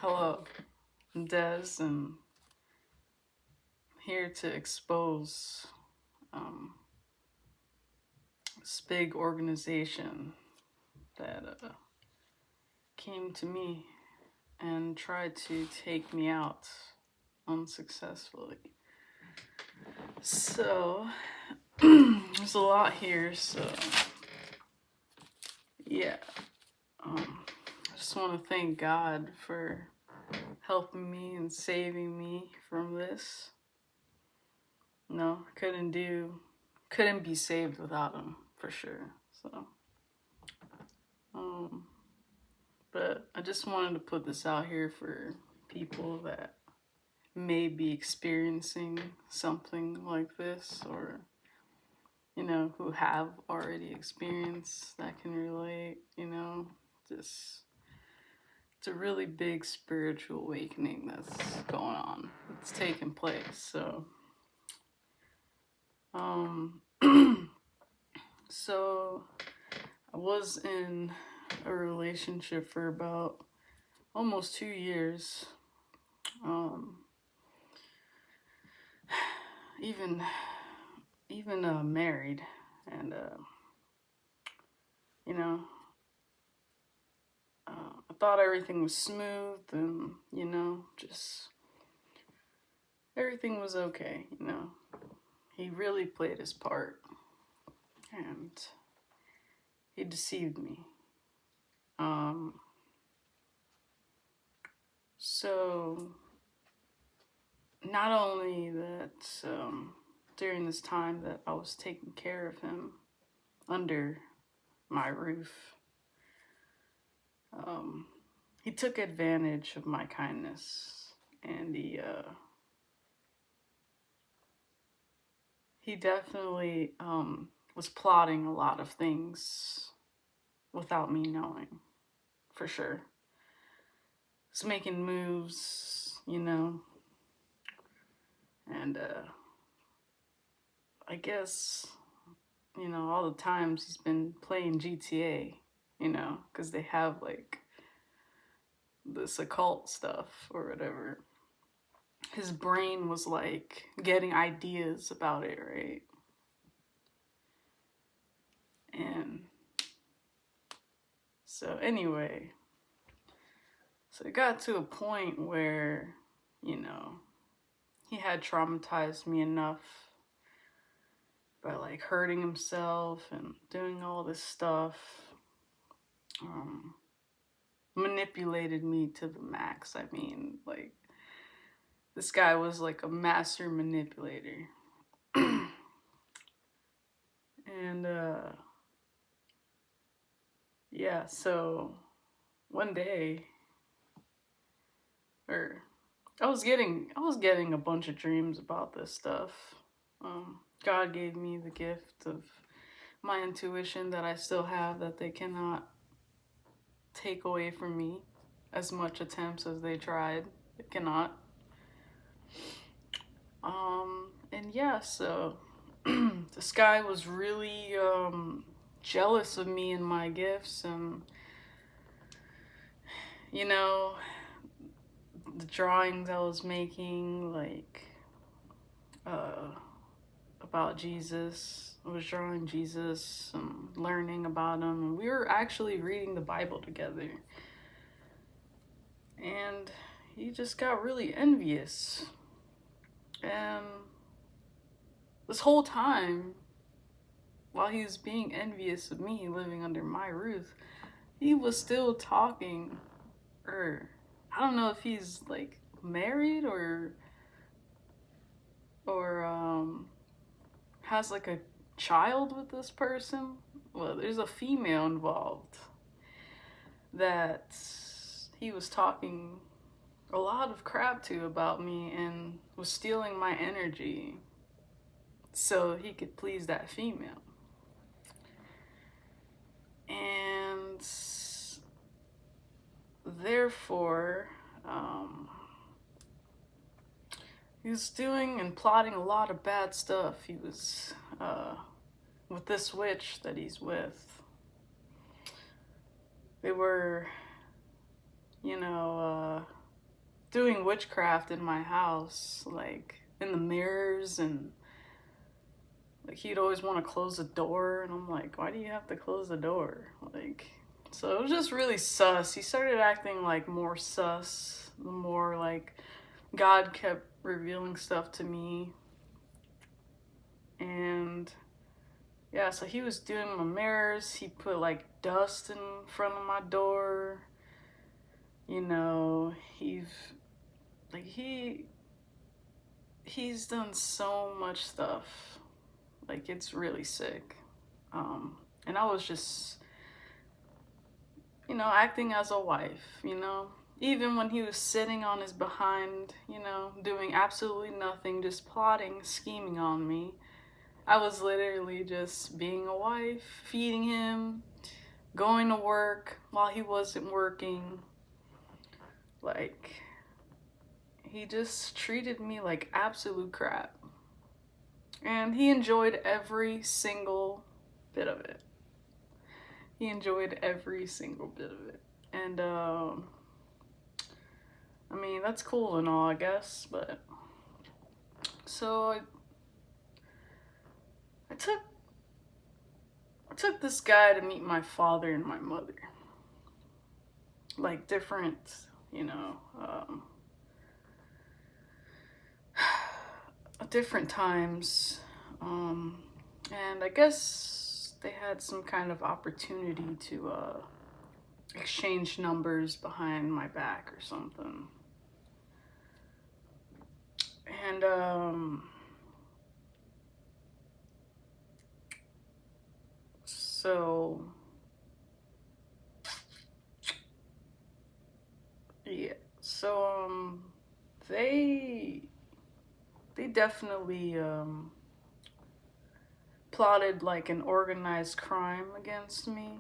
Hello, I'm Des, and I'm here to expose this big organization that came to me and tried to take me out unsuccessfully. So, there's a lot here, so yeah. I just want to thank God for helping me and saving me from this. No, couldn't be saved without him for sure. So, um, but I just wanted to put this out here for people that may be experiencing something like this, or who have already experienced that can relate. Just it's a really big spiritual awakening that's going on. It's taking place. So, um, so I was in a relationship for about almost 2 years. Um, even married, and you know, I thought everything was smooth, and just everything was okay. He really played his part, and he deceived me. So not only that, during this time that I was taking care of him under my roof, um, he took advantage of my kindness, and he definitely was plotting a lot of things without me knowing, for sure. He's making moves, and I guess all the times he's been playing GTA, because they have like this occult stuff or whatever. His brain was like getting ideas about it, right? And so, anyway, so it got to a point where, he had traumatized me enough by like hurting himself and doing all this stuff. Um, Manipulated me to the max. I mean, like, this guy was like a master manipulator. And yeah, so one day, or I was getting a bunch of dreams about this stuff. God gave me the gift of my intuition that I still have, that they cannot take away from me. As much attempts as they tried, they cannot. And yeah, so this guy was really jealous of me and my gifts, and you know the drawings I was making, like uh, about Jesus. I was drawing Jesus and learning about him, and we were actually reading the Bible together. And he just got really envious. And this whole time, while he was being envious of me living under my roof, he was still talking, or I don't know if he's like married or has like a child with this person. Well, there's a female involved that he was talking a lot of crap to about me and was stealing my energy so he could please that female. And therefore, he was doing and plotting a lot of bad stuff. He was with this witch that he's with. They were, you know, doing witchcraft in my house, like in the mirrors, and like he'd always want to close the door, and I'm like, why do you have to close the door? Like, so it was just really sus. He started acting like more sus, the more like God kept revealing stuff to me. And yeah, so he was doing my mirrors. He put like dust in front of my door. You know, he's done so much stuff. Like, it's really sick. And I was just, acting as a wife, even when he was sitting on his behind, doing absolutely nothing, just plotting, scheming on me. I was literally just being a wife, feeding him, going to work while he wasn't working. Like, he just treated me like absolute crap. And he enjoyed every single bit of it. He enjoyed every single bit of it. And, I mean, that's cool and all, I guess, but... So, I took this guy to meet my father and my mother. Like, different, different times. And I guess they had some kind of opportunity to exchange numbers behind my back or something. And so yeah, so they definitely plotted like an organized crime against me.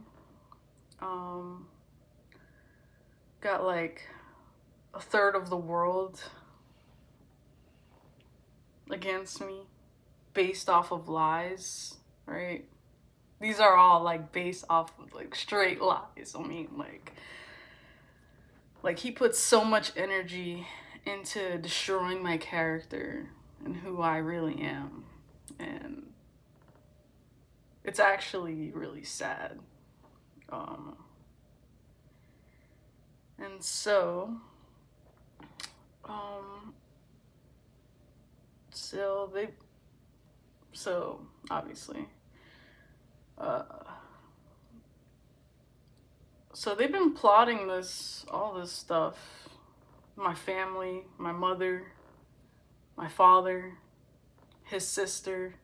Got like a third of the world against me based off of lies, right? These are all like based off of like straight lies. I mean, like he puts so much energy into destroying my character and who I really am. And it's actually really sad. And so, so obviously, so they've been plotting all this stuff. My family, my mother, my father, his sister,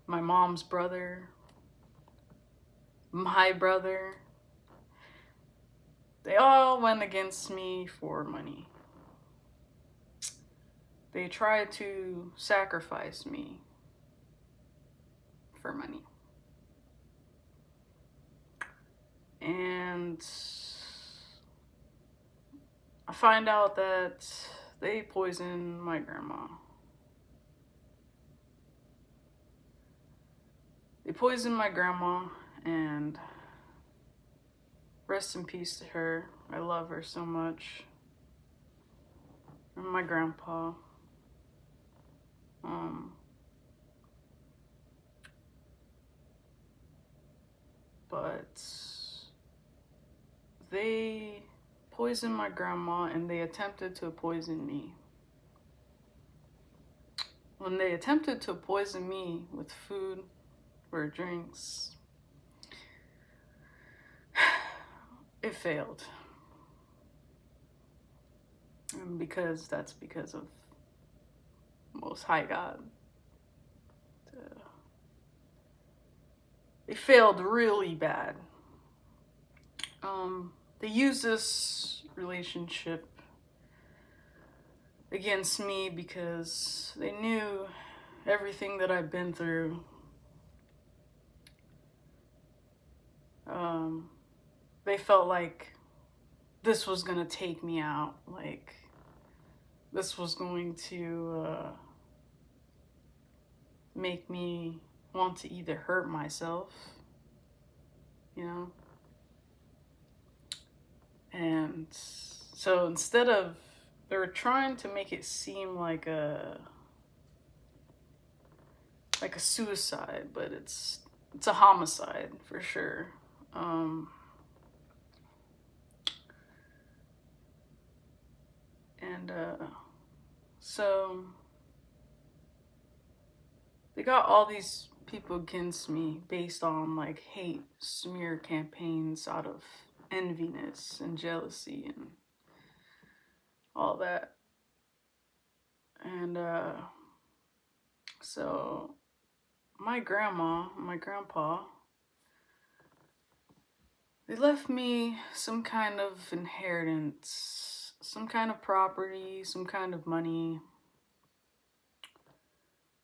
my mom's brother, my brother. They all went against me for money. They tried to sacrifice me for money. And I find out that they poisoned my grandma. They poisoned my grandma, and rest in peace to her. I love her so much. And my grandpa. But they poisoned my grandma, and they attempted to poison me. When they attempted to poison me with food or drinks, it failed. And that's because of Most High God. They failed really bad. They used this relationship against me because they knew everything that I've been through. They felt like this was gonna take me out, like this was going to make me want to either hurt myself, And so instead of they were trying to make it seem like a suicide, but it's a homicide for sure. Um, and so they got all these people against me based on like hate smear campaigns out of enviness and jealousy and all that. And so my grandma, my grandpa, they left me some kind of inheritance, some kind of property, some kind of money,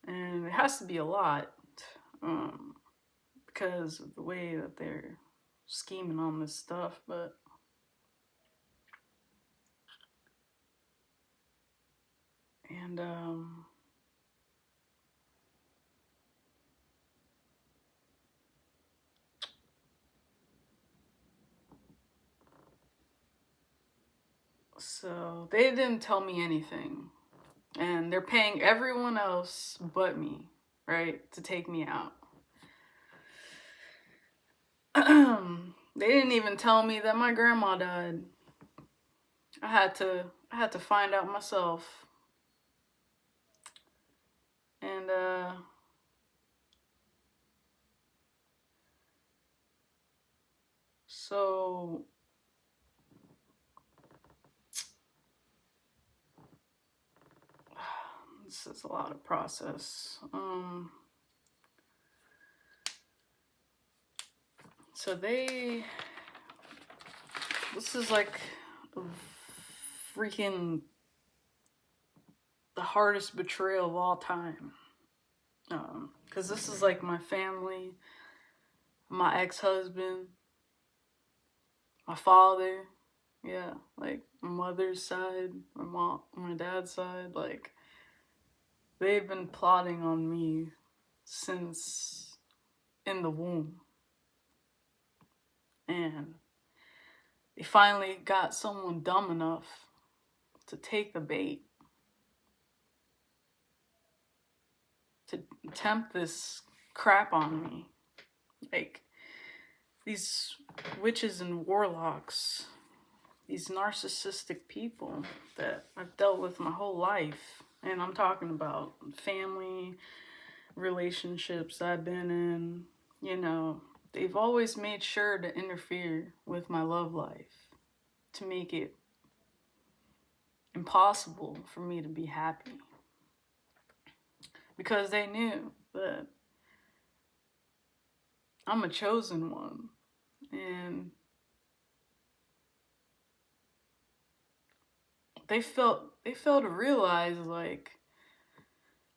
and it has to be a lot, um, because of the way that they're scheming on this stuff. But and so they didn't tell me anything, and they're paying everyone else but me, right, to take me out. They didn't even tell me that my grandma died. I had to find out myself. And so this is a lot of process. So this is like freaking the hardest betrayal of all time. Because this is like my family, my ex-husband, my father, yeah, like my mother's side, my mom, my dad's side, like they've been plotting on me since in the womb. And they finally got someone dumb enough to take the bait, to tempt this crap on me. Like, these witches and warlocks, these narcissistic people that I've dealt with my whole life. And I'm talking about family, relationships I've been in, you know, they've always made sure to interfere with my love life to make it impossible for me to be happy. Because they knew that I'm a chosen one. And they failed to realize, like,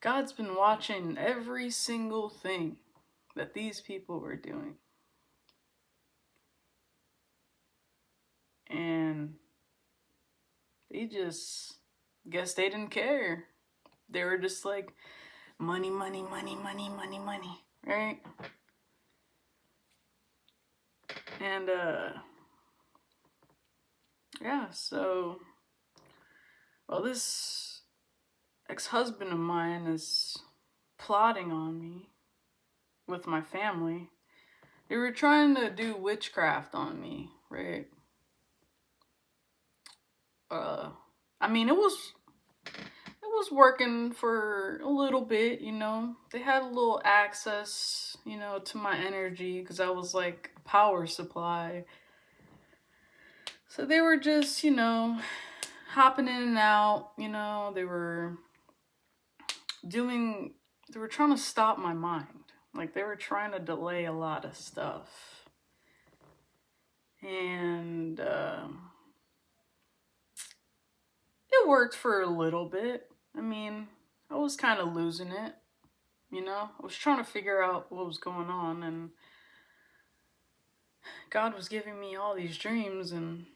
God's been watching every single thing that these people were doing. And they just, guess they didn't care. They were just like, money, money, money, money, money, money, right? And yeah, so, well, this ex-husband of mine is plotting on me with my family. They were trying to do witchcraft on me, right? I mean, it was working for a little bit, you know. They had a little access, you know, to my energy because I was like a power supply. So they were just, you know, hopping in and out, you know. They were trying to stop my mind. Like, they were trying to delay a lot of stuff. And it worked for a little bit. I mean, I was kind of losing it, you know? I was trying to figure out what was going on, and God was giving me all these dreams, and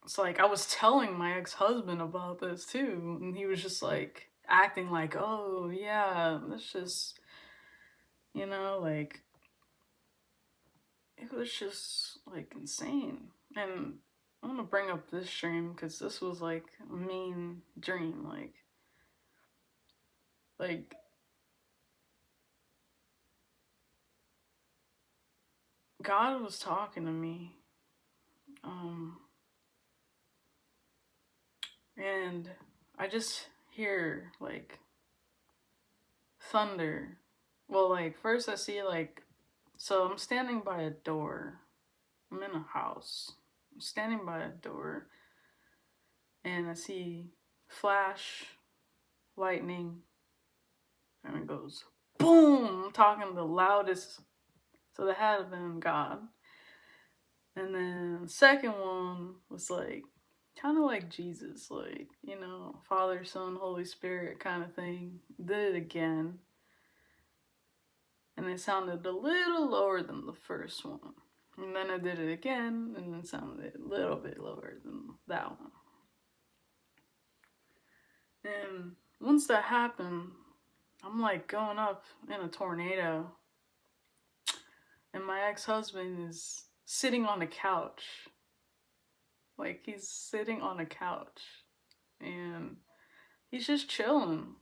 it's like I was telling my ex-husband about this too, and he was just like acting like, oh yeah, that's just, you know, like, it was just like insane. And I'm gonna bring up this dream because this was like a mean dream. Like God was talking to me, um, and I just hear like thunder. Well, like first I see like, so I'm standing by a door. I'm in a house. I'm standing by a door, and I see flash, lightning, and it goes boom. I'm talking the loudest, so that had to have been God. And then the second one was like kind of like Jesus, like, you know, Father, Son, Holy Spirit kind of thing. Did it again. And it sounded a little lower than the first one. And then I did it again, and it sounded a little bit lower than that one. And once that happened, I'm like going up in a tornado, and my ex-husband is sitting on a couch. Like, he's sitting on a couch, and he's just chilling.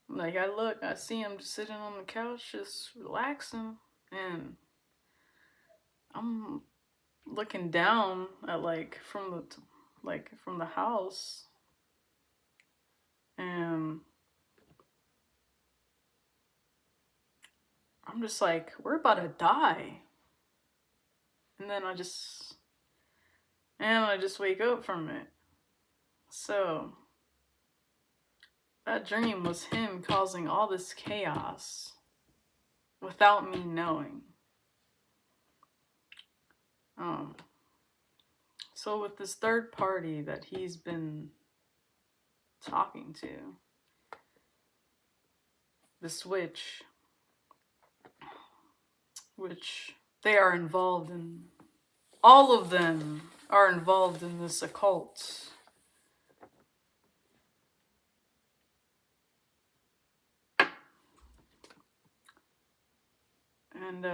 Like, I see him just sitting on the couch, just relaxing, and I'm looking down at from the house, and I'm just like, we're about to die. And then I just wake up from it. So that dream was him causing all this chaos without me knowing. Um, so with this third party that he's been talking to, this witch, which they are involved in, all of them are involved in this occult. And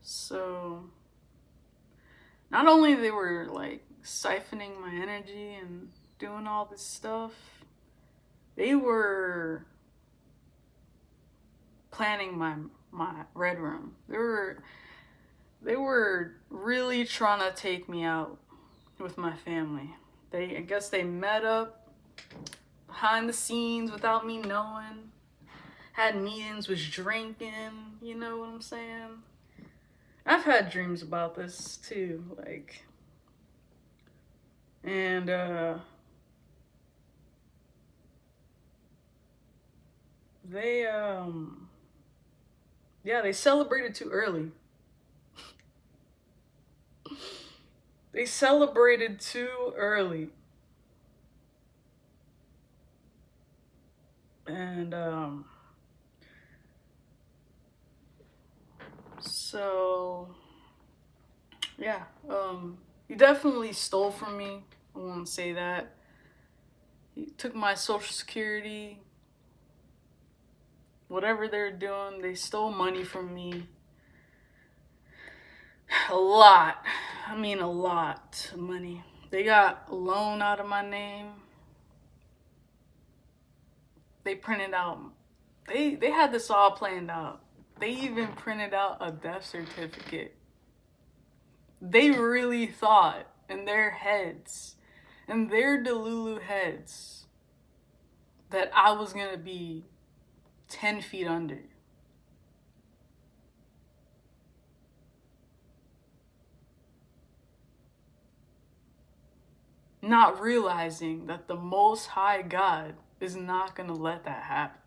so not only they were like siphoning my energy and doing all this stuff, they were planning my red room. They were really trying to take me out with my family. I guess they met up behind the scenes without me knowing. Had meetings, was drinking, you know what I'm saying? I've had dreams about this too, like, and they yeah, they celebrated too early. They celebrated too early. And so yeah, he definitely stole from me. I won't say that. He took my social security. Whatever they're doing, they stole money from me. A lot. I mean, a lot of money. They got a loan out of my name. They printed out. They had this all planned out. They even printed out a death certificate. They really thought in their heads, in their Delulu heads, that I was gonna be 10 feet under. Not realizing that the Most High God is not gonna let that happen.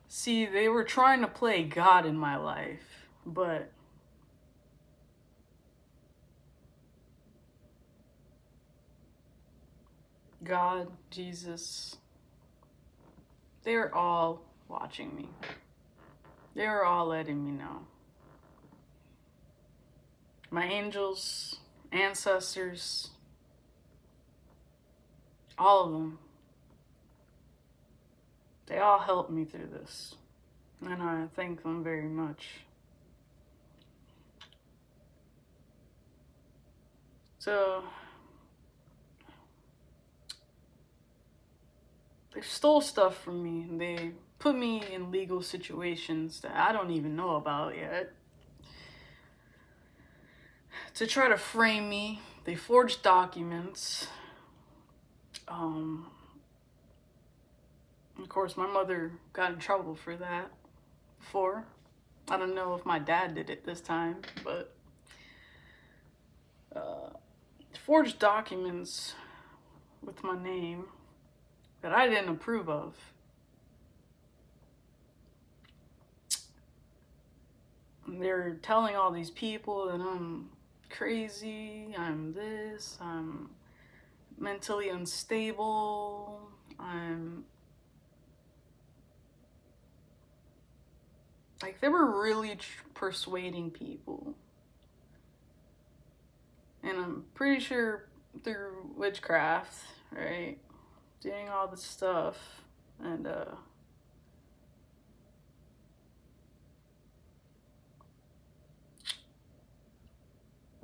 See, they were trying to play God in my life, but God, Jesus, they were all watching me. They were all letting me know. My angels, ancestors, all of them. They all helped me through this, and I thank them very much. So, they stole stuff from me. They put me in legal situations that I don't even know about yet to try to frame me. They forged documents. Of course, my mother got in trouble for that before. I don't know if my dad did it this time, but forged documents with my name that I didn't approve of. And they're telling all these people that I'm crazy, I'm this, I'm mentally unstable, I'm like, they were really persuading people. And I'm pretty sure through witchcraft, right? Doing all this stuff. And,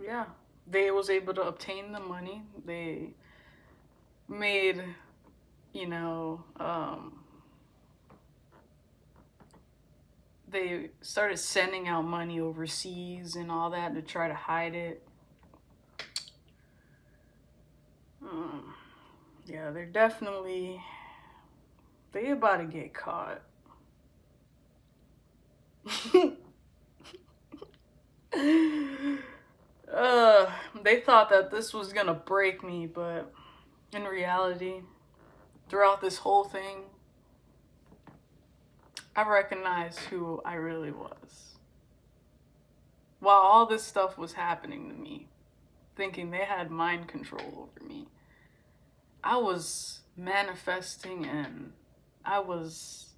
yeah. They was able to obtain the money. They made, you know, they started sending out money overseas and all that to try to hide it. Yeah, they're definitely, they about to get caught. They thought that this was gonna break me, but in reality, throughout this whole thing, I recognized who I really was. While all this stuff was happening to me, thinking they had mind control over me, I was manifesting and I was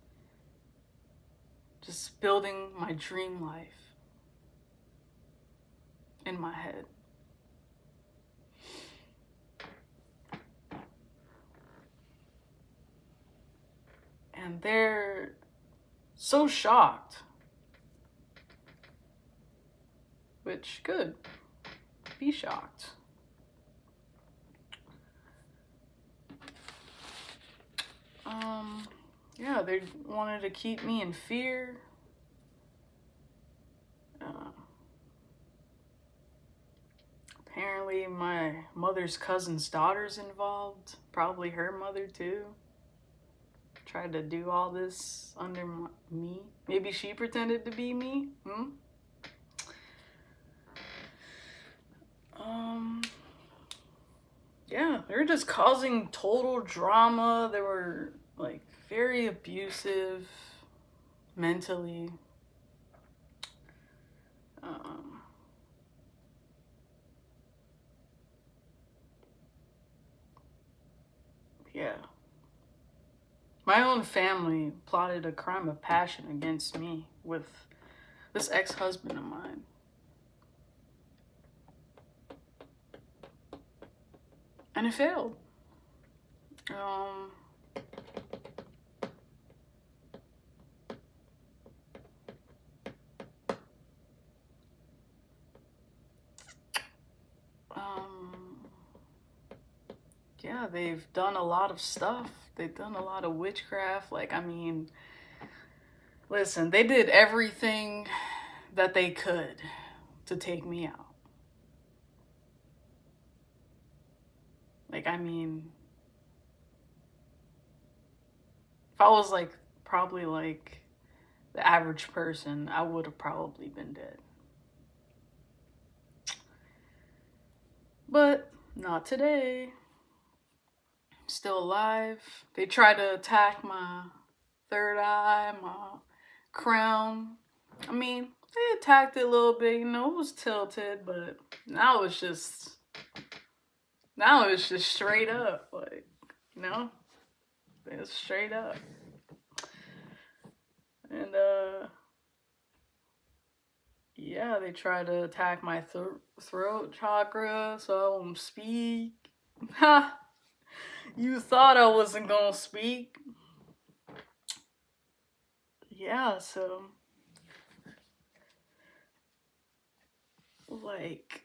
just building my dream life in my head. And they're so shocked. Which, good. Be shocked. Yeah, they wanted to keep me in fear. Apparently, my mother's cousin's daughter's involved. Probably her mother, too. Tried to do all this under me. Maybe she pretended to be me. Yeah, they were just causing total drama. They were, like, very abusive mentally. Yeah. My own family plotted a crime of passion against me with this ex-husband of mine. And it failed. Yeah, they've done a lot of stuff. They've done a lot of witchcraft. Like, I mean, listen, they did everything that they could to take me out. Like, I mean, if I was like, probably like the average person, I would have probably been dead. But not today. I'm still alive. They tried to attack my third eye, my crown. I mean, they attacked it a little bit, you know, it was tilted, but now it's just straight up, like, you know, it's straight up. And yeah, they tried to attack my throat chakra so I won't speak. Ha! You thought I wasn't gonna speak. yeah, so like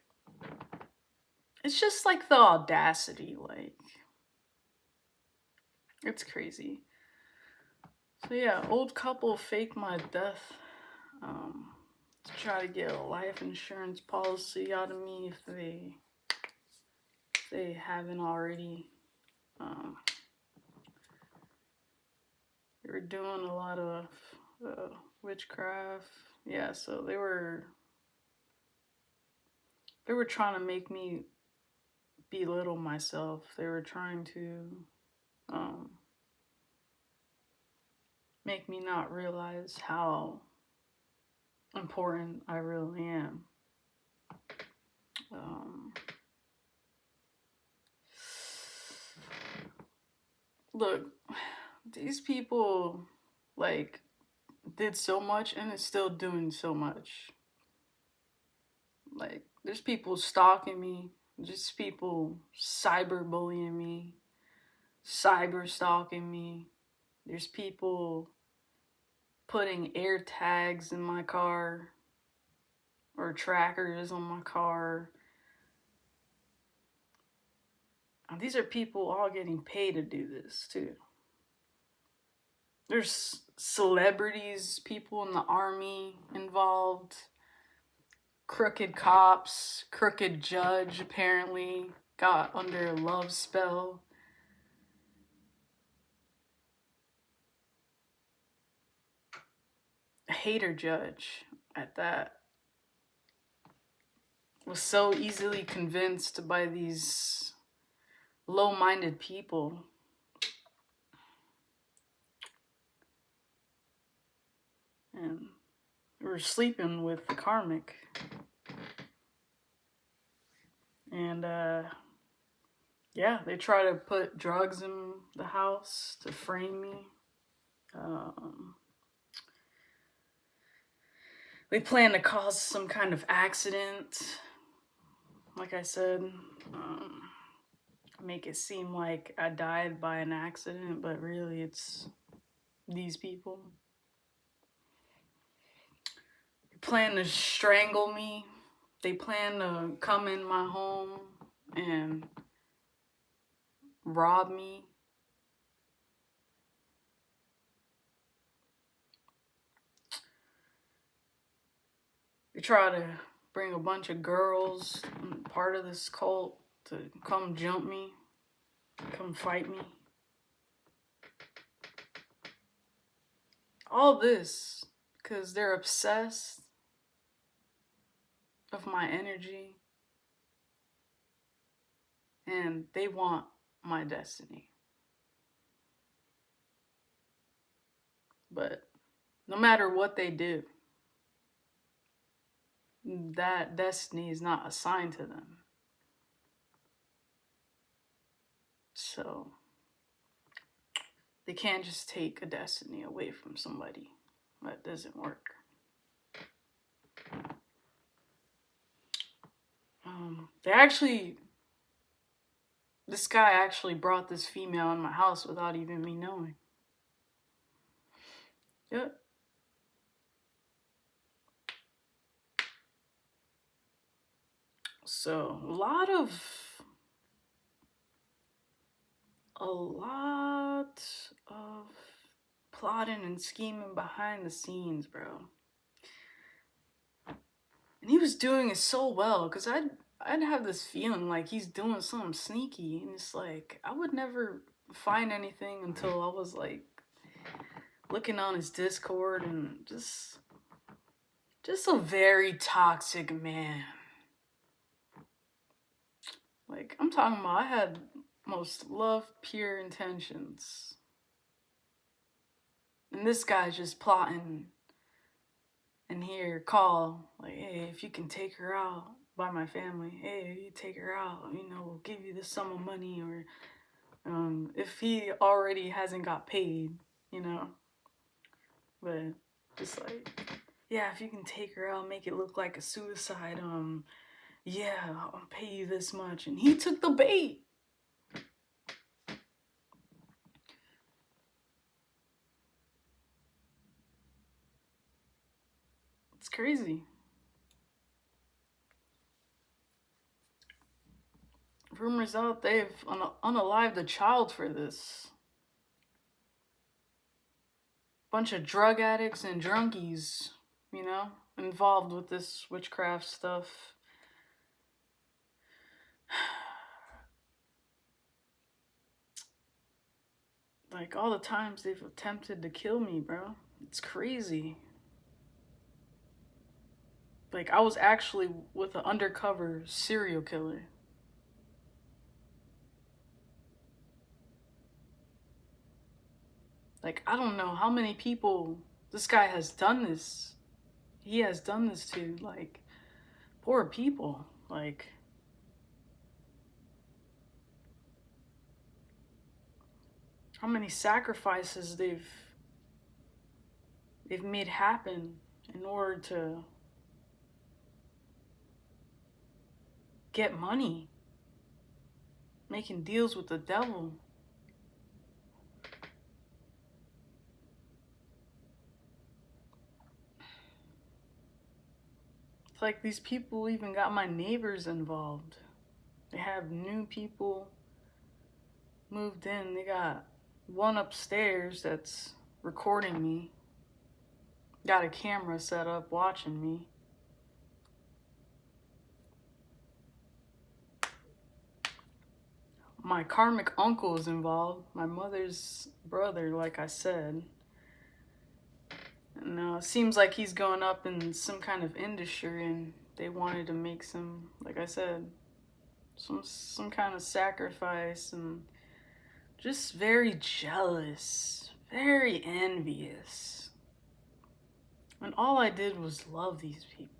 it's just like the audacity, like it's crazy. So yeah, old couple fake my death um, to try to get a life insurance policy out of me if they haven't already. Um, they were doing a lot of witchcraft. Yeah, so they were trying to make me belittle myself. They were trying to um, make me not realize how important I really am. Um, look, these people like did so much and is still doing so much. Like there's people stalking me, just people cyberbullying me, cyber stalking me. There's people putting air tags in my car or trackers on my car. And these are people all getting paid to do this too. There's celebrities, people in the army involved, crooked cops, crooked judge apparently got under a love spell. A hater judge at that was so easily convinced by these low-minded people. And we're sleeping with the karmic. And yeah, they try to put drugs in the house to frame me. Um, they plan to cause some kind of accident. Like I said, make it seem like I died by an accident, but really it's these people. They plan to strangle me. They plan to come in my home and rob me. They try to bring a bunch of girls, part of this cult, to come jump me, come fight me. All this because they're obsessed of my energy and they want my destiny. But no matter what they do, that destiny is not assigned to them. So they can't just take a destiny away from somebody. That doesn't work. This guy actually brought this female in my house without even me knowing. Yep. So a lot of plotting and scheming behind the scenes, bro. And he was doing it so well, because I'd have this feeling like he's doing something sneaky, and it's like I would never find anything until I was like looking on his Discord, and just a very toxic man. Like I'm talking about, I had most love, pure intentions, and this guy's just plotting. And here, call, like, hey, if you can take her out by my family, hey, you take her out, we'll give you this sum of money, or if he already hasn't got paid, but just like, yeah, if you can take her out, make it look like a suicide, yeah, I'll pay you this much. And he took the bait. It's crazy. Rumors out they've unalived a child for this. Bunch of drug addicts and drunkies, you know, involved with this witchcraft stuff. Like, all the times they've attempted to kill me, bro. It's crazy. Like, I was actually with an undercover serial killer. Like, I don't know how many people this guy has done this. He has done this to, like, poor people. Like, how many sacrifices they've made happen in order to get money, making deals with the devil. It's like these people even got my neighbors involved. They have new people moved in. They got one upstairs that's recording me, got a camera set up watching me. My karmic uncle is involved, my mother's brother, like I said. And it seems like he's going up in some kind of industry, and they wanted to make some, like I said, some kind of sacrifice, and just very jealous, very envious. And all I did was love these people.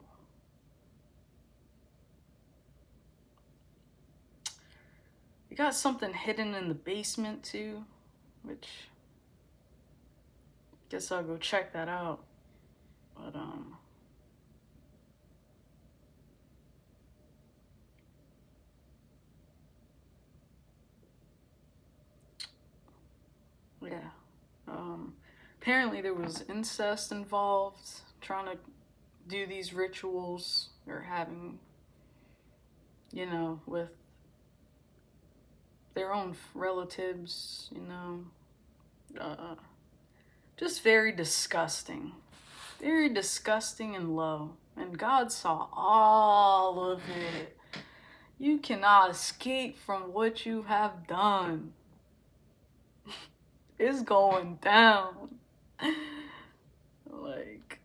We got something hidden in the basement too, which guess I'll go check that out. But yeah. Apparently there was incest involved, trying to do these rituals or having, you know, with their own relatives, you know. Just very disgusting. Very disgusting and low. And God saw all of it. You cannot escape from what you have done. It's going down. Like,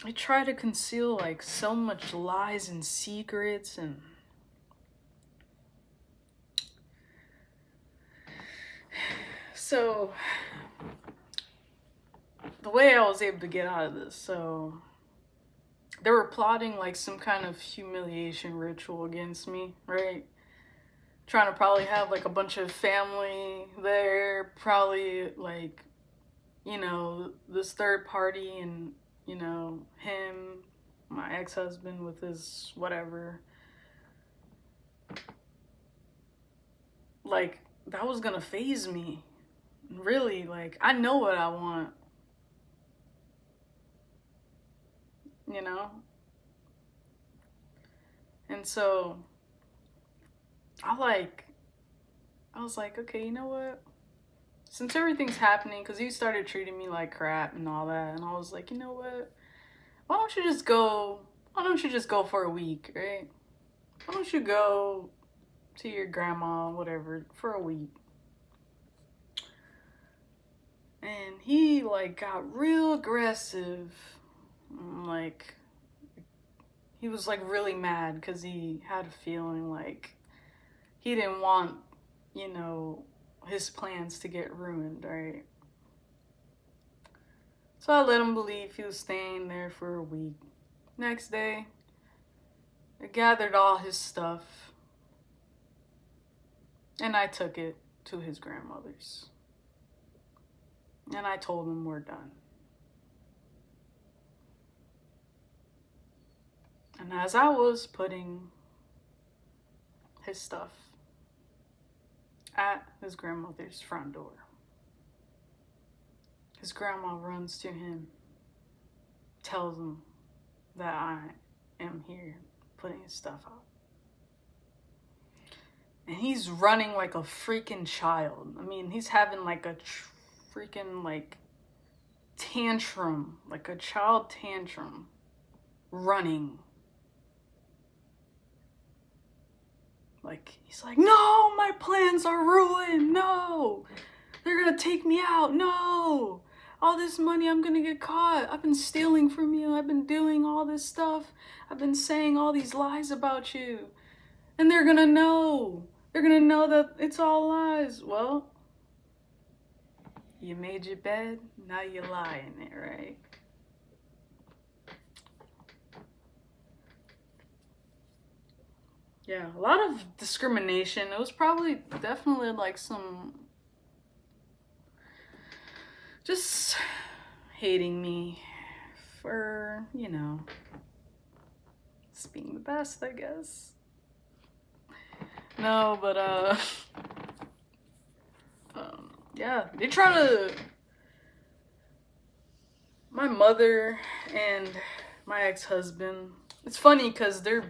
I try to conceal like so much lies and secrets, and so the way I was able to get out of this, so they were plotting like some kind of humiliation ritual against me, right? Trying to probably have like a bunch of family there, probably like, you know, this third party, and, you know, him, my ex-husband with his whatever. Like, that was gonna phase me. Really, like, I know what I want, you know? And so, I was like, okay, you know what? Since everything's happening, because he started treating me like crap and all that, and I was like, you know what? Why don't you just go? Why don't you just go for a week, right? Why don't you go to your grandma, whatever, for a week? And he like got real aggressive. Like, he was like really mad because he had a feeling like he didn't want, you know, his plans to get ruined, right? So I let him believe he was staying there for a week. Next day, I gathered all his stuff and I took it to his grandmother's. And I told him we're done. And as I was putting his stuff at his grandmother's front door, his grandma runs to him, tells him that I am here putting his stuff out. And he's running like a freaking child. I mean, he's having like a freaking like tantrum, like a child tantrum, running. Like, he's like, no, my plans are ruined. No, they're gonna take me out. No, all this money, I'm gonna get caught. I've been stealing from you. I've been doing all this stuff. I've been saying all these lies about you. And they're gonna know. They're gonna know that it's all lies. Well, you made your bed, now you lie in it, right? Yeah, a lot of discrimination. It was probably definitely like some just hating me for, you know, just being the best, I guess. No, but yeah, they try to, my mother and my ex-husband, it's funny because they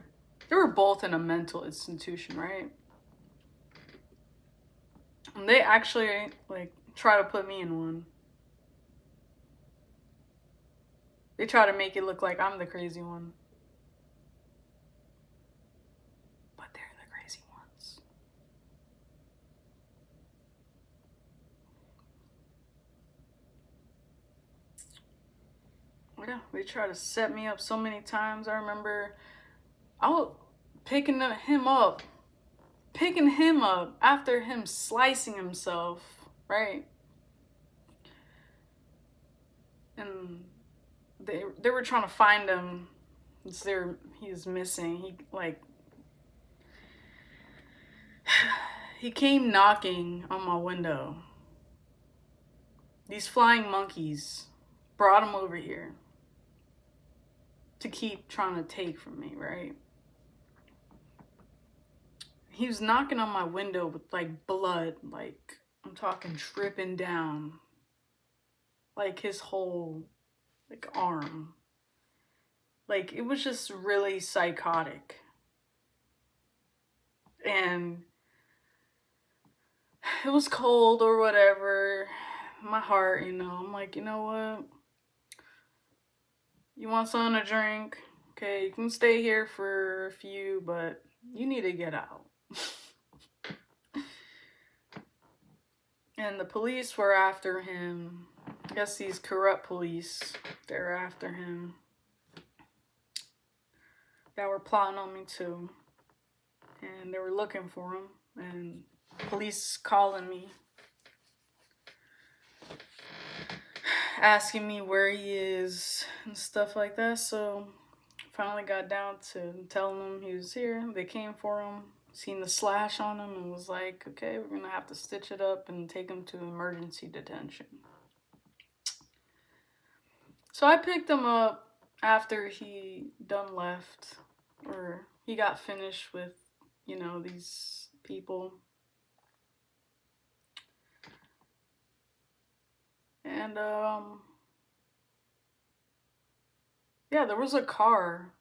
were both in a mental institution, right? And they actually like try to put me in one. They try to make it look like I'm the crazy one. But they're the crazy ones. Yeah, they try to set me up so many times. I remember I was picking him up after him slicing himself, right? And they were trying to find him. He was missing. He came knocking on my window. These flying monkeys brought him over here to keep trying to take from me, right? He was knocking on my window with like blood, like I'm talking dripping down, like his whole like arm. Like it was just really psychotic. And it was cold or whatever. My heart, you know, I'm like, you know what? You want something to drink? Okay, you can stay here for a few, but you need to get out. And the police were after him. I guess these corrupt police, they're after him. That were plotting on me too. And they were looking for him. And police calling me, asking me where he is and stuff like that. So finally got down to telling them he was here. They came for him, seen the slash on him, and was like, okay, we're gonna have to stitch it up and take him to emergency detention. So I picked him up after he done left, or he got finished with, you know, these people. And yeah, there was a car.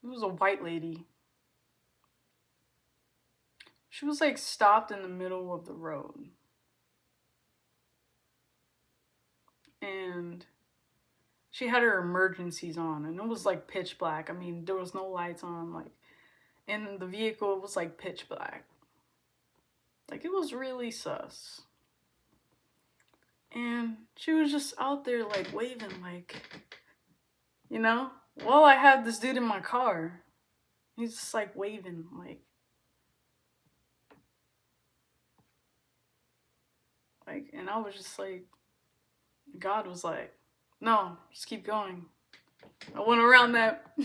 It was a white lady. She was like stopped in the middle of the road. And she had her emergencies on, and it was like pitch black. I mean, there was no lights on, like, and the vehicle was like pitch black. Like, it was really sus. And she was just out there like waving, like, you know, while I had this dude in my car. He's just like waving, like, and I was just like, God was like, no, just keep going. I went around that,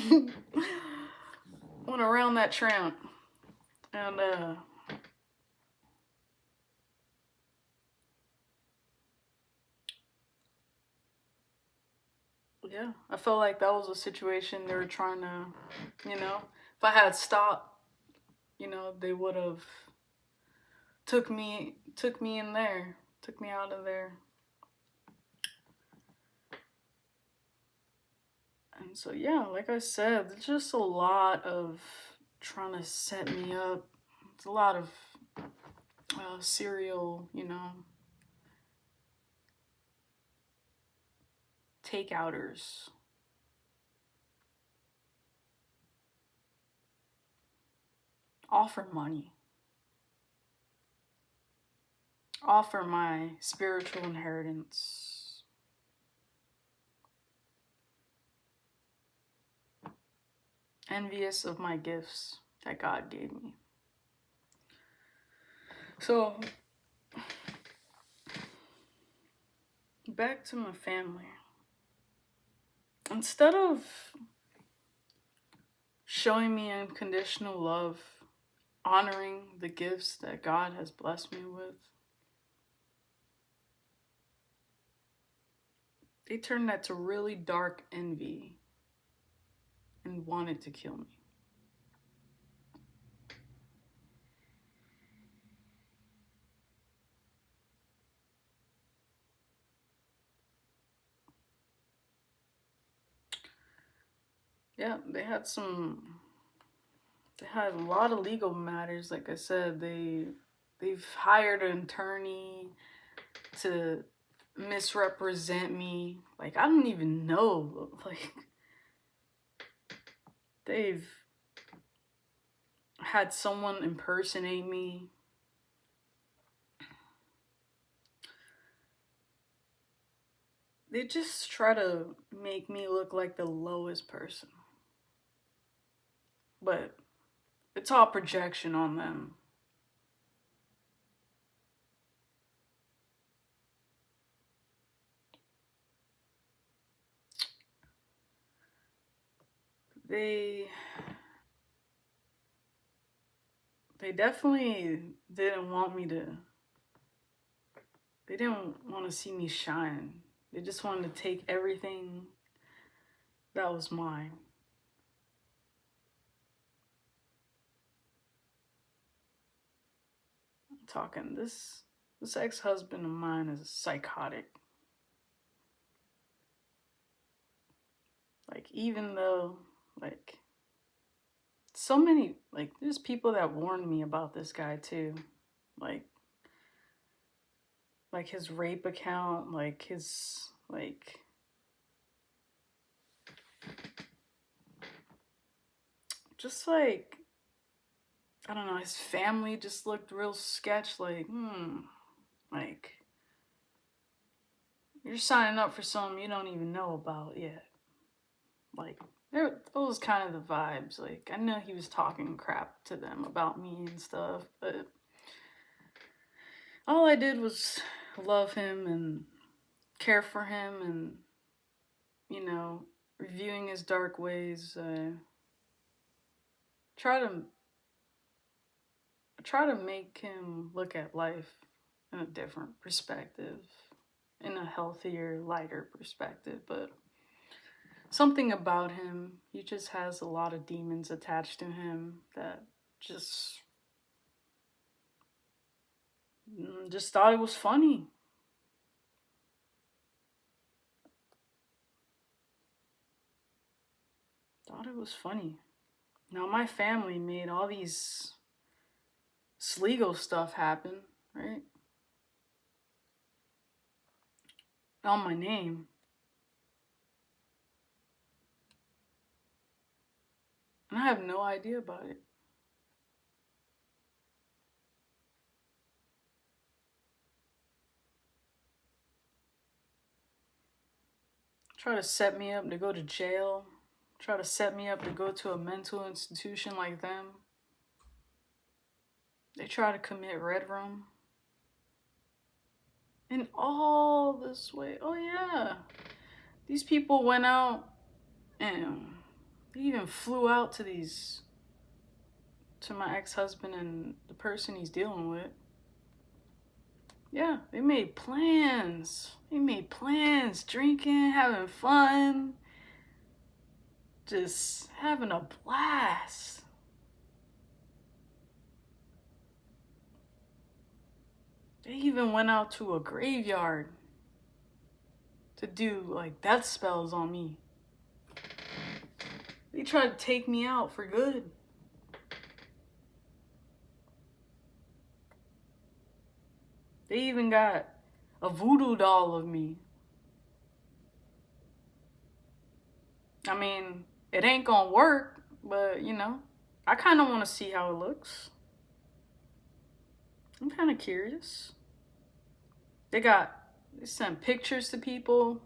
tramp, and yeah, I felt like that was a situation they were trying to, you know, if I had stopped, you know, they would have took me in there, took me out of there. And so, yeah, like I said, there's just a lot of trying to set me up. It's a lot of serial, takeouters. Offer money. Offer my spiritual inheritance. Envious of my gifts that God gave me. So, back to my family. Instead of showing me unconditional love, honoring the gifts that God has blessed me with, they turned that to really dark envy and wanted to kill me. Yeah, they had a lot of legal matters. Like I said, they've hired an attorney to misrepresent me. Like, I don't even know. Like, they've had someone impersonate me. They just try to make me look like the lowest person. But it's all projection on them. They definitely didn't want me to, they didn't want to see me shine. They just wanted to take everything that was mine. I'm talking this ex-husband of mine is psychotic. Like, even though, like, so many, like, there's people that warned me about this guy too. Like his rape account, like his, like, just like, I don't know, his family just looked real sketch. Like, like, you're signing up for something you don't even know about yet. Like, those kind of the vibes. Like, I know he was talking crap to them about me and stuff, but all I did was love him and care for him and, reviewing his dark ways. Try to make him look at life in a different perspective, in a healthier, lighter perspective. But something about him, he just has a lot of demons attached to him that just thought it was funny. Thought it was funny. Now my family made all these legal stuff happen, right? On my name. And I have no idea about it. Try to set me up to go to jail. Try to set me up to go to a mental institution like them. They try to commit red rum. And all this way. Oh yeah. These people went out and they even flew out to my ex-husband and the person he's dealing with. Yeah, they made plans. Drinking, having fun, just having a blast. They even went out to a graveyard to do like death spells on me. They tried to take me out for good. They even got a voodoo doll of me. I mean, it ain't gonna work, but you know, I kind of want to see how it looks. I'm kind of curious. They sent pictures to people.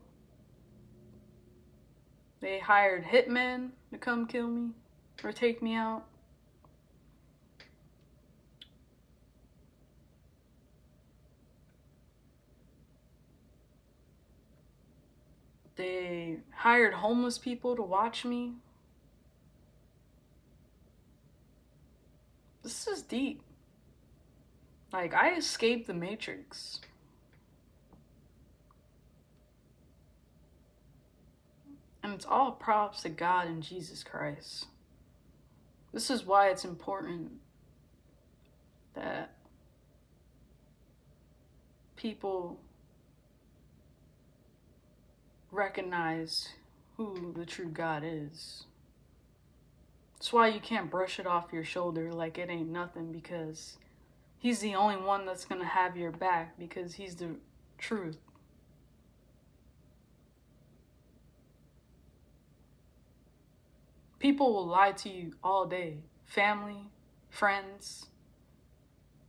They hired hitmen to come kill me or take me out. They hired homeless people to watch me. This is deep. Like, I escaped the Matrix. And it's all props to God and Jesus Christ. This is why it's important that people recognize who the true God is. That's why you can't brush it off your shoulder like it ain't nothing, because He's the only one that's going to have your back, because He's the truth. People will lie to you all day. Family, friends.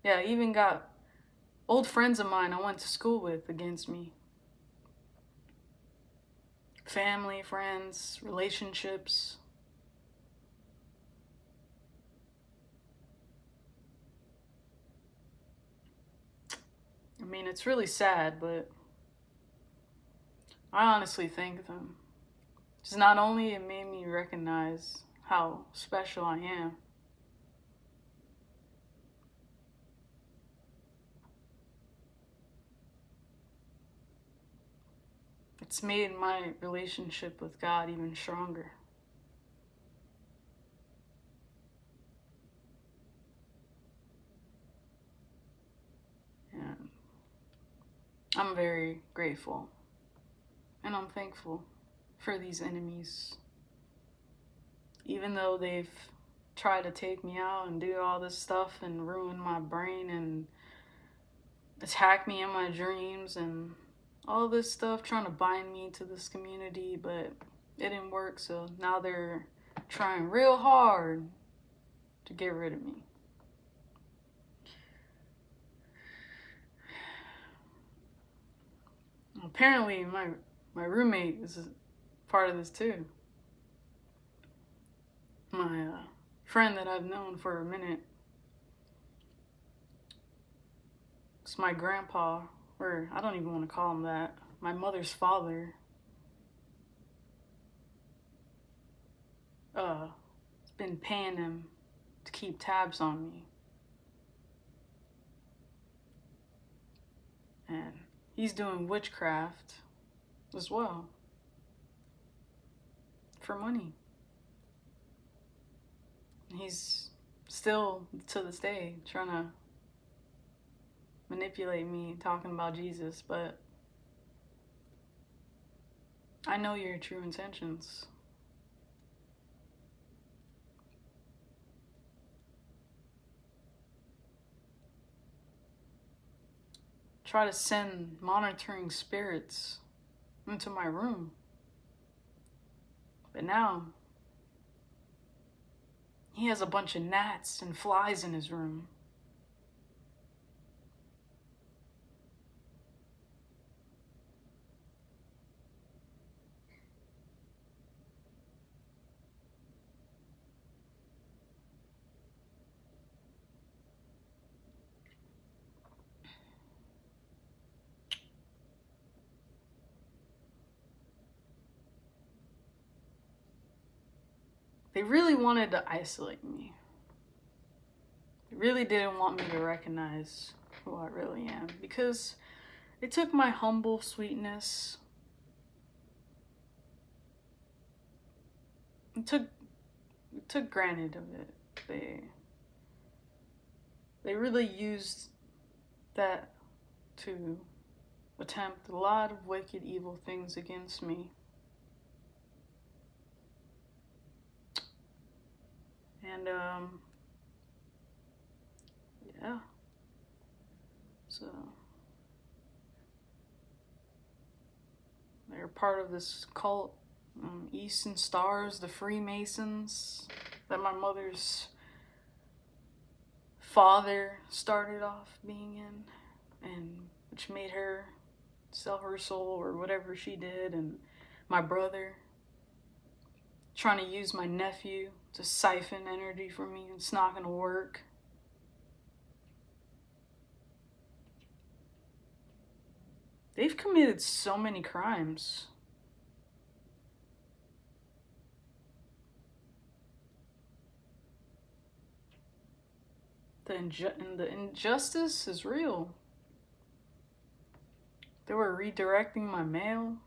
Yeah, I even got old friends of mine I went to school with against me. Family, friends, relationships. I mean, it's really sad, but I honestly thank them. Because not only it made me recognize how special I am, it's made my relationship with God even stronger. And I'm very grateful. And I'm thankful for these enemies. Even though they've tried to take me out and do all this stuff and ruin my brain and attack me in my dreams and all this stuff, trying to bind me to this community, but it didn't work. So now they're trying real hard to get rid of me. Apparently my roommate is part of this too. My friend that I've known for a minute. It's my grandpa, or I don't even want to call him that. My mother's father. Has been paying him to keep tabs on me. And he's doing witchcraft as well. For money. He's still, to this day, trying to manipulate me talking about Jesus, but I know your true intentions. Try to send monitoring spirits into my room. But now, he has a bunch of gnats and flies in his room. They really wanted to isolate me. They really didn't want me to recognize who I really am, because they took my humble sweetness. It took granted of it. They really used that to attempt a lot of wicked, evil things against me. And yeah, so they're part of this cult, Eastern Stars, the Freemasons, that my mother's father started off being in, and which made her sell her soul or whatever she did. And my brother trying to use my nephew to siphon energy from me. It's not gonna work. They've committed so many crimes. The injustice is real. They were redirecting my mail.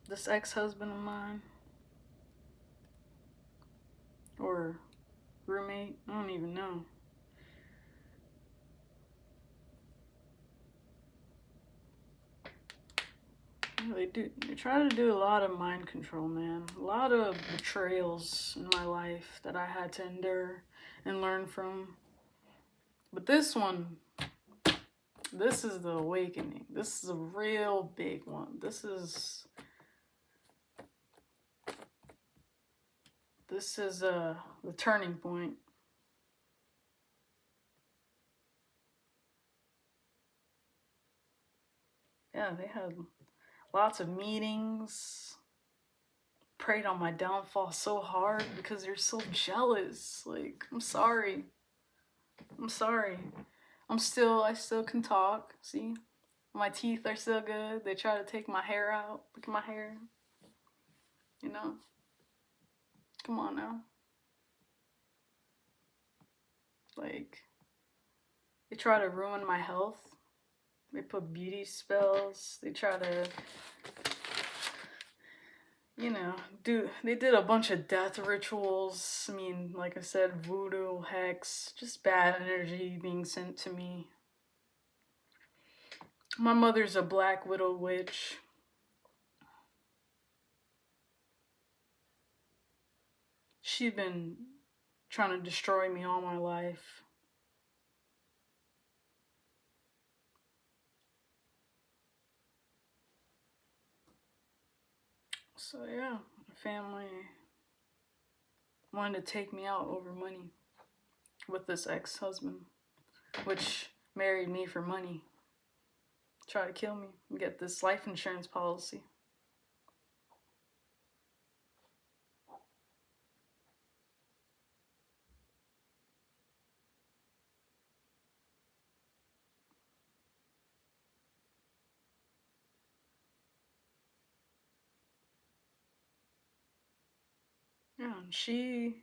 This ex-husband of mine, or roommate, I don't even know. They try to do a lot of mind control, man. A lot of betrayals in my life that I had to endure and learn from. But this one, this is the awakening. This is a real big one. This is the turning point. Yeah, they had lots of meetings, prayed on my downfall so hard because they're so jealous. Like, I'm sorry. I'm sorry. I still can talk. See? My teeth are still good. They try to take my hair out. Look at my hair. You know? Come on now. Like, they try to ruin my health. They put beauty spells. They try to, they did a bunch of death rituals. I mean, like I said, voodoo, hex, just bad energy being sent to me. My mother's a Black Widow witch. She's been trying to destroy me all my life. So yeah, my family wanted to take me out over money with this ex-husband, which married me for money. Try to kill me and get this life insurance policy. Yeah, and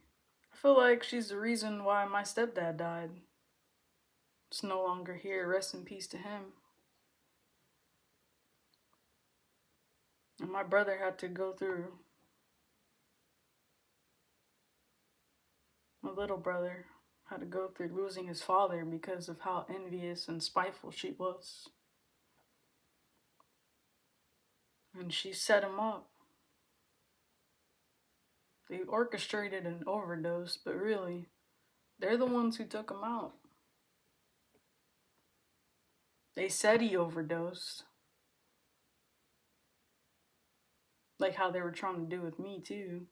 I feel like she's the reason why my stepdad died. It's no longer here. Rest in peace to him. And my brother had to go through, my little brother had to go through losing his father because of how envious and spiteful she was. And she set him up. They orchestrated an overdose, but really, they're the ones who took him out. They said he overdosed. Like how they were trying to do with me, too.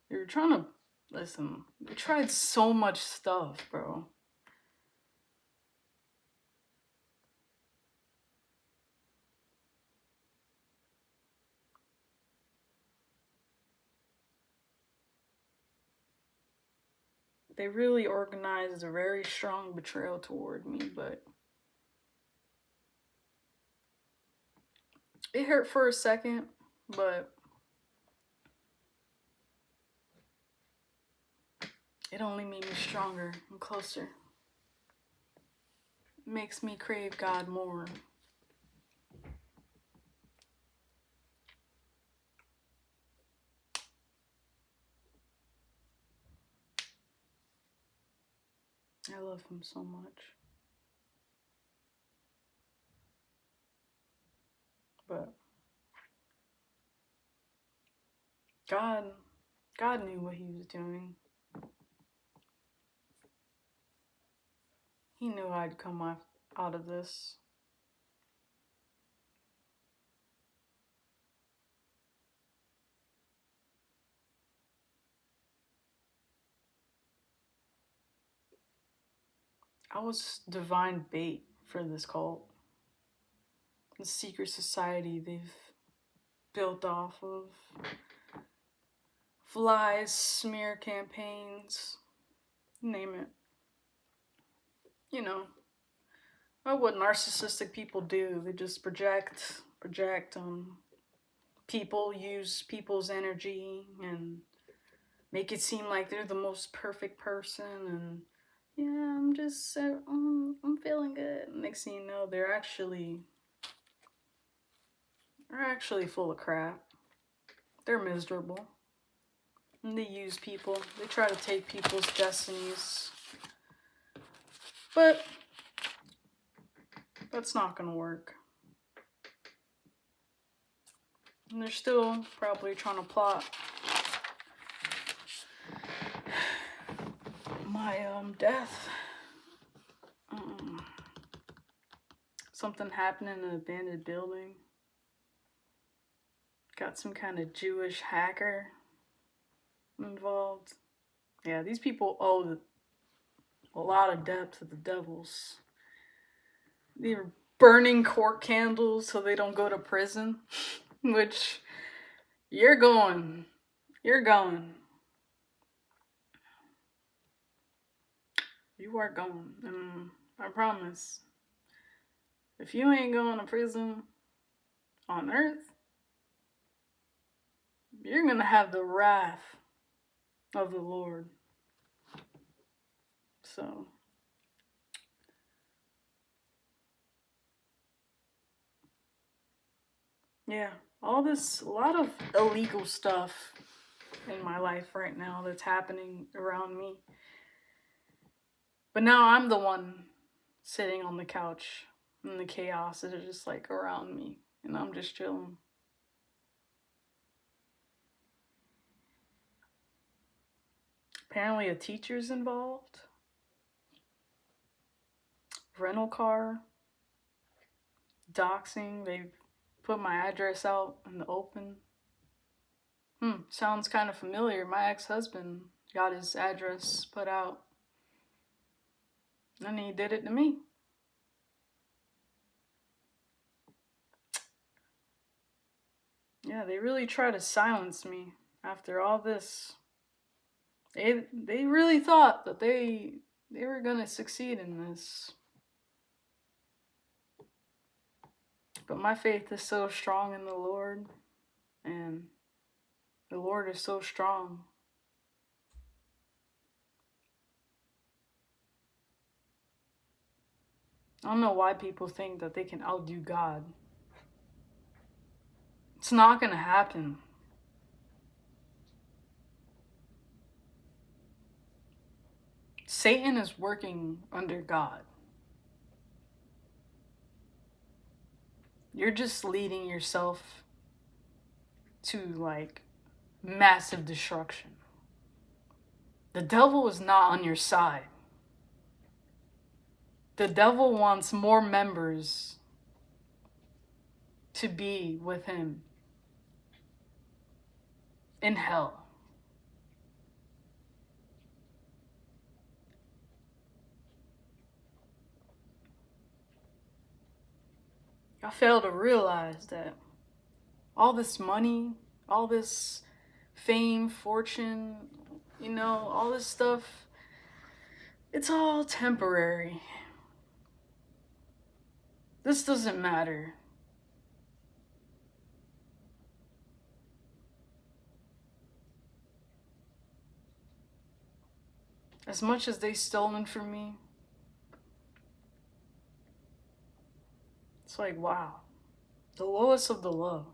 They were trying to, listen, they tried so much stuff, bro. They really organized a very strong betrayal toward me, but it hurt for a second, but it only made me stronger and closer. It makes me crave God more. I love him so much. But God, God knew what he was doing. He knew I'd come out of this. I was divine bait for this cult. The secret society they've built off of lies, smear campaigns, name it. You know, what narcissistic people do. They just project on people, use people's energy, and make it seem like they're the most perfect person. And yeah, I'm feeling good. Next thing you know, they're actually full of crap. They're miserable. And they use people. They try to take people's destinies. But that's not gonna work. And they're still probably trying to plot my death. Something happened in an abandoned building. Got some kind of Jewish hacker involved. Yeah, these people owe a lot of debt to the devils. They were burning court candles so they don't go to prison, which you're going. You're going. You are going. And I promise, if you ain't going to prison on earth, you're going to have the wrath of the Lord. So, yeah, a lot of illegal stuff in my life right now that's happening around me. But now I'm the one sitting on the couch and the chaos is just like around me and I'm just chilling. Apparently a teacher's involved. Rental car. Doxing. They've put my address out in the open. Sounds kind of familiar. My ex-husband got his address put out. And he did it to me. Yeah, they really try to silence me after all this. They really thought that they were gonna succeed in this. But my faith is so strong in the Lord, and the Lord is so strong. I don't know why people think that they can outdo God. It's not gonna happen. Satan is working under God. You're just leading yourself to like massive destruction. The devil is not on your side. The devil wants more members to be with him in hell. I fail to realize that all this money, all this fame, fortune, all this stuff, it's all temporary. This doesn't matter. As much as they've stolen from me, it's like, wow, the lowest of the low.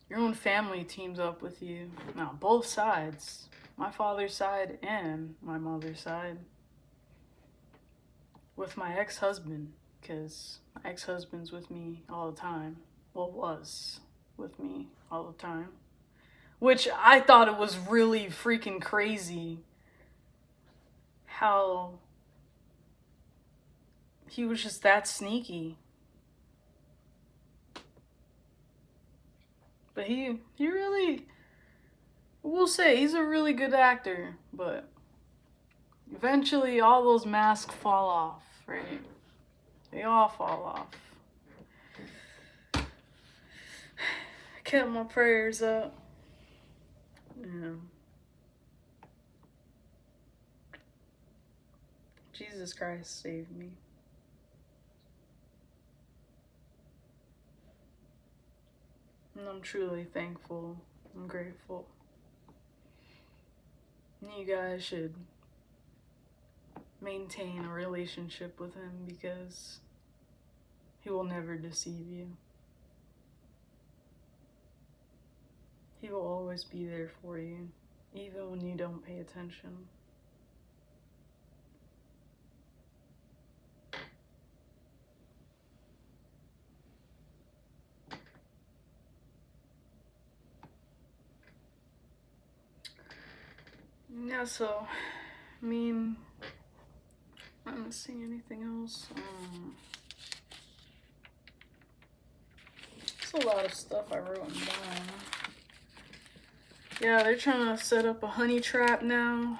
Your own family teams up with you. Now, both sides, my father's side and my mother's side, with my ex-husband, because my ex-husband's with me all the time. Well, was with me all the time. Which I thought it was really freaking crazy how he was just that sneaky. But he really, we'll say, he's a really good actor. But eventually all those masks fall off, right? They all fall off. Kept my prayers up. Yeah. Jesus Christ saved me. And I'm truly thankful. I'm grateful. And you guys should maintain a relationship with him because he will never deceive you. He will always be there for you, even when you don't pay attention. Yeah, so, I mean, I'm not seeing anything else. There's a lot of stuff I wrote down. Yeah, they're trying to set up a honey trap now.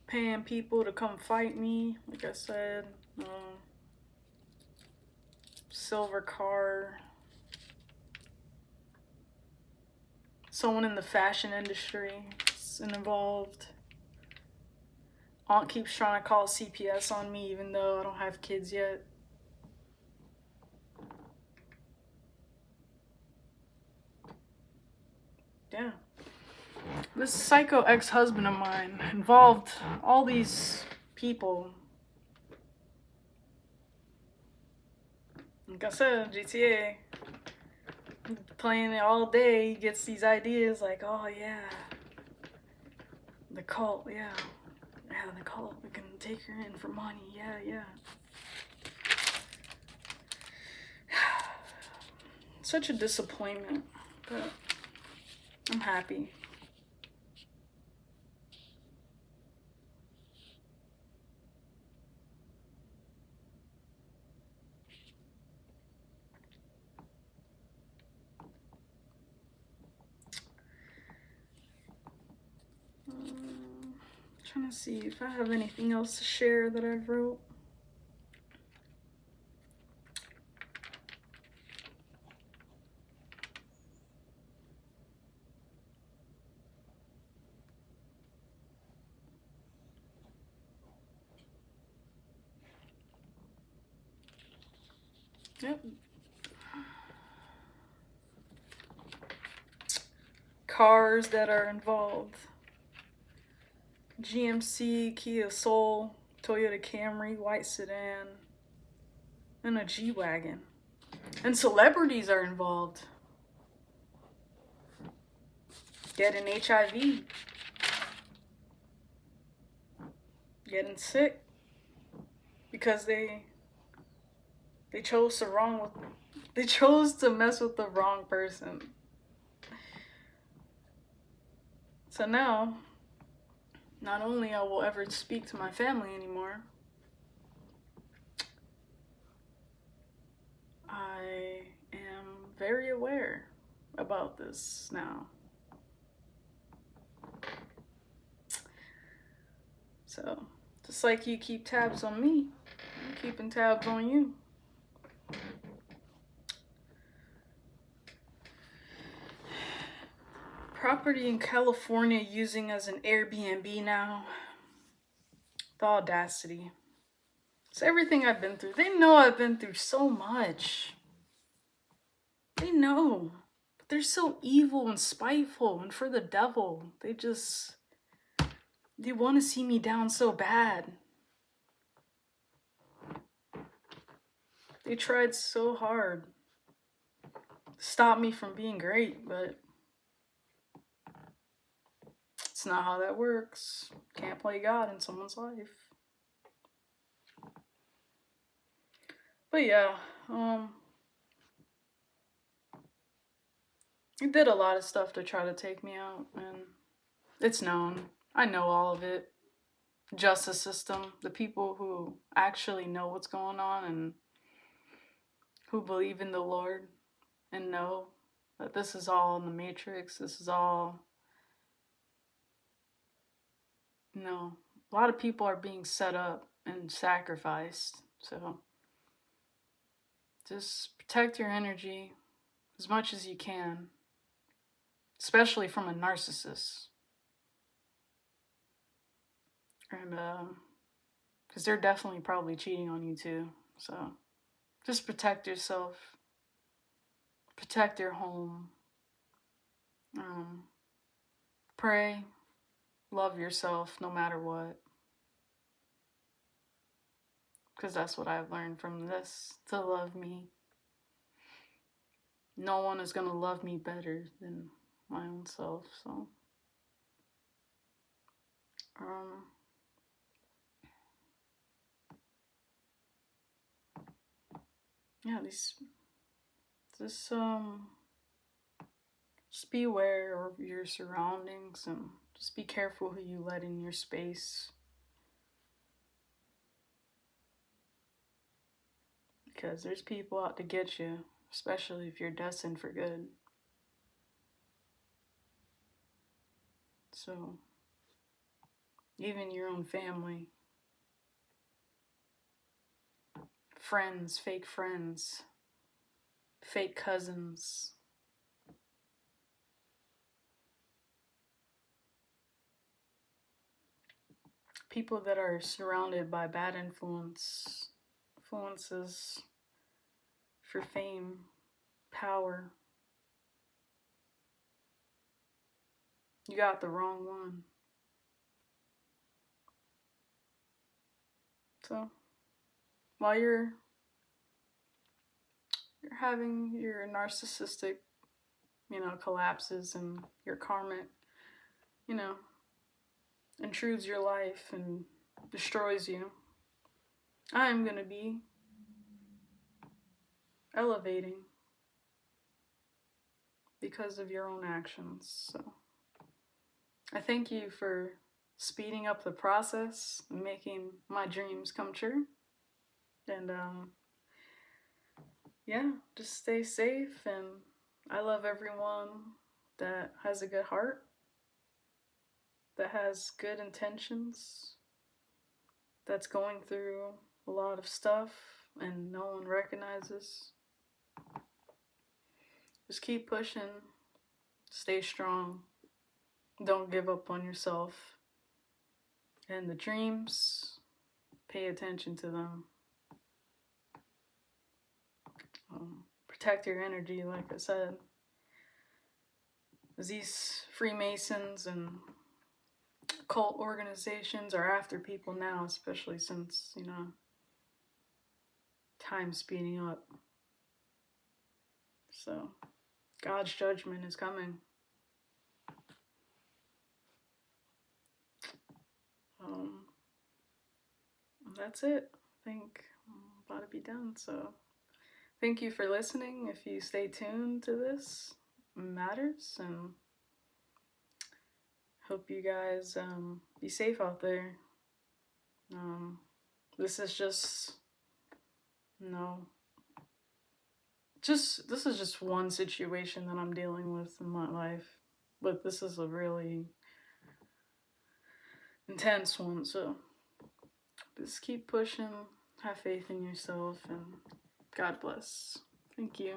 Paying people to come fight me, like I said. Silver car. Someone in the fashion industry is involved. Aunt keeps trying to call CPS on me even though I don't have kids yet. Yeah. This psycho ex-husband of mine involved all these people. Like I said, GTA. Playing it all day, he gets these ideas like, oh yeah, the cult, yeah, the cult, we can take her in for money, yeah. Such a disappointment, but I'm happy. Trying to see if I have anything else to share that I wrote. Yep. Cars that are involved. GMC, Kia Soul, Toyota Camry, white sedan, and a G-Wagon. And celebrities are involved. Getting HIV. Getting sick. Because they chose to mess with the wrong person. So now, not only I will ever speak to my family anymore, I am very aware about this now. So, just like you keep tabs on me, I'm keeping tabs on you. Property in California using as an Airbnb now. The audacity. It's everything I've been through. They know I've been through so much. They know. But they're so evil and spiteful and for the devil. They want to see me down so bad. They tried so hard to stop me from being great, but it's not how that works. Can't play God in someone's life. But yeah, He did a lot of stuff to try to take me out, and it's known. I know all of it. Justice system, the people who actually know what's going on and who believe in the Lord and know that this is all in the matrix, this is all, a lot of people are being set up and sacrificed. So just protect your energy as much as you can, especially from a narcissist. And because they're definitely probably cheating on you too. So just protect yourself, protect your home, um, pray, love yourself no matter what. Because that's what I've learned from this, to love me. No one is going to love me better than my own self. So, um, yeah, just be aware of your surroundings and just be careful who you let in your space. Because there's people out to get you, especially if you're destined for good. So, even your own family, friends, fake cousins, people that are surrounded by bad influences for fame, power. You got the wrong one. So while you're having your narcissistic, collapses and your karmic, you know, intrudes your life and destroys you, I am gonna be elevating because of your own actions. So I thank you for speeding up the process and making my dreams come true. And yeah, just stay safe. And I love everyone that has a good heart, that has good intentions, that's going through a lot of stuff and no one recognizes. Just keep pushing, stay strong, don't give up on yourself. And the dreams, pay attention to them. Protect your energy, like I said. These Freemasons and cult organizations are after people now, especially since, time's speeding up. So, God's judgment is coming. That's it. I think I'm about to be done. So, thank you for listening. If you stay tuned to this, it matters. And hope you guys be safe out there. This is just, this is just one situation that I'm dealing with in my life, but this is a really intense one. So just keep pushing, have faith in yourself, and God bless. Thank you.